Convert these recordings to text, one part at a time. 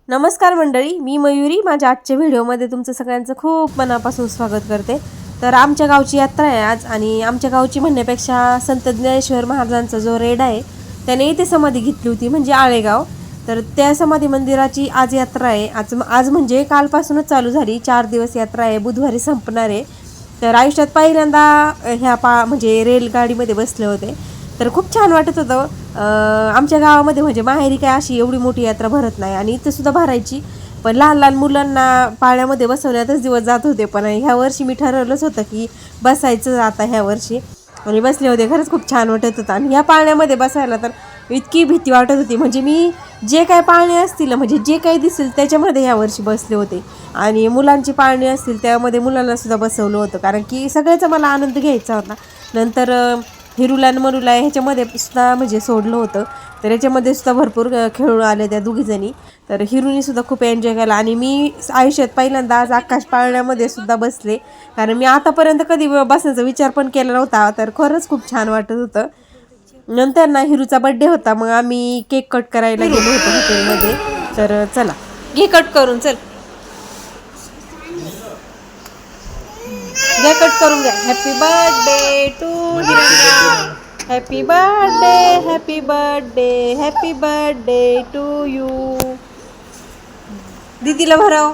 नमस्कार मंडळी, मी मयुरी. माझ्या आजच्या व्हिडिओमध्ये तुमचं सगळ्यांचं खूप मनापासून स्वागत करते. तर आमच्या गावची यात्रा आहे आज, आणि आमच्या गावची म्हणण्यापेक्षा संत ज्ञानेश्वर महाराजांचा जो रेडा आहे त्याने इथे समाधी घेतली होती, म्हणजे आळेगाव. तर त्या समाधी मंदिराची आज यात्रा आहे. आज म्हणजे कालपासूनच चालू झाली. 4 दिवस यात्रा आहे, बुधवारी संपणार आहे. तर आयुष्यात पहिल्यांदा ह्या म्हणजे रेलगाडीमध्ये बसले होते, तर खूप छान वाटत होतं. आमच्या गावामध्ये म्हणजे माहेरी काय अशी एवढी मोठी यात्रा भरत नाही, आणि इथं सुद्धा भरायची, पण लहान लहान मुलांना पाळण्यामध्ये बसवण्यातच दिवस जात होते. पण ह्या वर्षी मी ठरवलंच होतं की बसायचं आता ह्या वर्षी, आणि बसले होते. खरंच खूप छान वाटत होतं. आणि ह्या पाळण्यामध्ये बसायला तर इतकी भीती वाटत होती, म्हणजे मी जे काय पाळणे असतील म्हणजे जे काही दिसेल त्याच्यामध्ये ह्या वर्षी बसले होते. आणि मुलांची पाळणे असतील त्यामध्ये मुलांना सुद्धा बसवलं होतं, कारण की सगळ्याचा मला आनंद घ्यायचा होता. नंतर हिरूला आणि मरूला ह्याच्यामध्ये सुद्धा म्हणजे सोडलं होतं, तर याच्यामध्ये सुद्धा भरपूर खेळून आले त्या दोघीजणी. तर हिरूनी सुद्धा खूप एन्जॉय केला, आणि मी आयुष्यात पहिल्यांदा आज आकाश पाळण्यामध्ये सुद्धा बसले, कारण मी आतापर्यंत कधी बसण्याचा विचार पण केला नव्हता. तर खरंच खूप छान वाटत होतं. नंतर ना हिरूचा बड्डे होता, मग आम्ही केक कट करायला गेलो होतो हॉटेलमध्ये. तर चला घे कट करून, चल घ्या कट करून घ्या. Happy birthday to Hiranya, happy birthday, happy birthday, happy birthday to you. दीदीला भरव,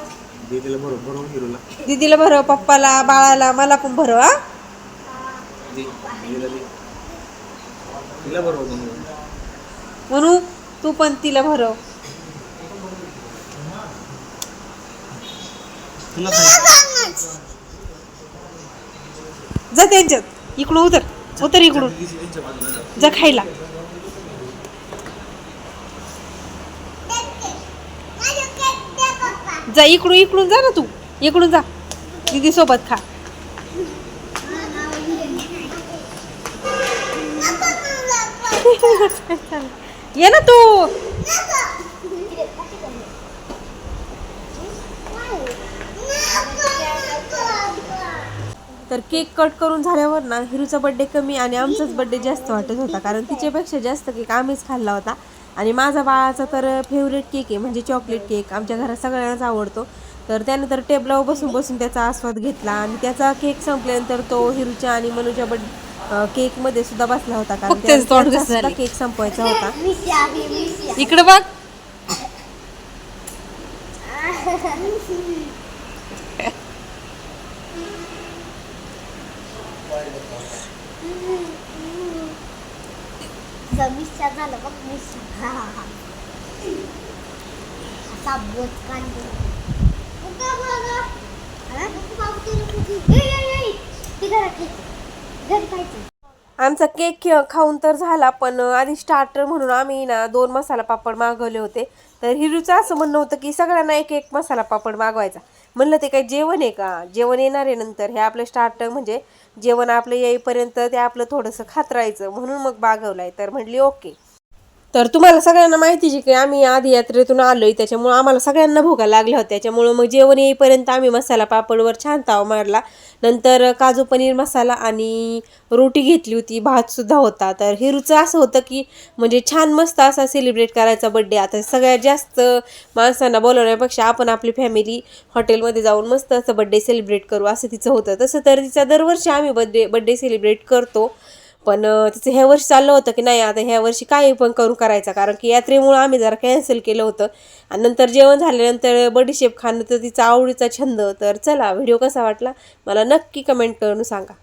दीदीला भरव, पप्पाला, बाळाला, मला पण भरव. हा म्हणू तू पण तिला भरव. जा त्यांच्यात, इकडून उतर, उतर इकडून, जा खायला. जा इकडून, इकडून जा ना तू, इकडून जा, दीदी सोबत खा. ये ना तू. तर केक कट करून झाल्यावर ना हिरूचा बड्डे कमी आणि आमचाच बड्डे जास्त वाटत होता, कारण तिच्यापेक्षा जास्त केक आम्हीच खाल्ला होता. आणि माझा बाळाचा तर फेवरेट केक आहे, म्हणजे चॉकलेट केक. आमच्या घरात सगळ्यांनाच आवडतो. तर त्याने तर टेबलावर बसून बसून त्याचा आस्वाद घेतला, आणि त्याचा केक संपल्यानंतर तो हिरूच्या आणि मनूच्या केकमध्ये सुद्धा बसला होता, कारण त्याचा केक संपवायचा होता. इकडे बघ. झालं बघ असा बोच काढतो. आमचा केक खाऊन तर झाला, पण आधी स्टार्टर म्हणून आम्ही ना 2 मसाला पापड मागवले होते. तर हिरूचं असं म्हणणं होतं की सगळ्यांना एक एक मसाला पापड मागवायचा. म्हणलं ते काही जेवण आहे का, जेवण येणार आहे नंतर, हे आपलं स्टार्टर म्हणजे जेवण आपलं येईपर्यंत ते आपलं थोडंसं खात राहायचं, म्हणून मग मागवलाय. तर म्हटली ओके. तर तुम्हाला सगळ्यांना माहितीच आहे की आम्ही आधी यात्रेतून आलोय, त्याच्यामुळं आम्हाला सगळ्यांना भुका लागल्या होत्या. त्याच्यामुळं मग जेवण येईपर्यंत आम्ही मसाला पापडवर छान ताव मारला. नंतर काजू पनीर मसाला आणि रोटी घेतली होती, भातसुद्धा होता. तर हिरूचं असं होतं की म्हणजे छान मस्त असा सेलिब्रेट करायचा बड्डे. आता सगळ्यात जास्त माणसांना बोलवण्यापेक्षा आपण आपली फॅमिली हॉटेलमध्ये जाऊन मस्त असं बड्डे सेलिब्रेट करू, असं तिचं होतं. तसं तर तिचा दरवर्षी आम्ही बड्डे सेलिब्रेट करतो, पण तिचं ह्या वर्षी चाललं होतं की नाही आता ह्या वर्षी काही पण करायचा, कारण की यात्रेमुळं आम्ही जरा कॅन्सल केलं होतं. आणि नंतर जेवण झाल्यानंतर बडीशेप खाणं तर तिचा आवडीचा छंद. तर चला, व्हिडिओ कसा वाटला मला नक्की कमेंट करून सांगा.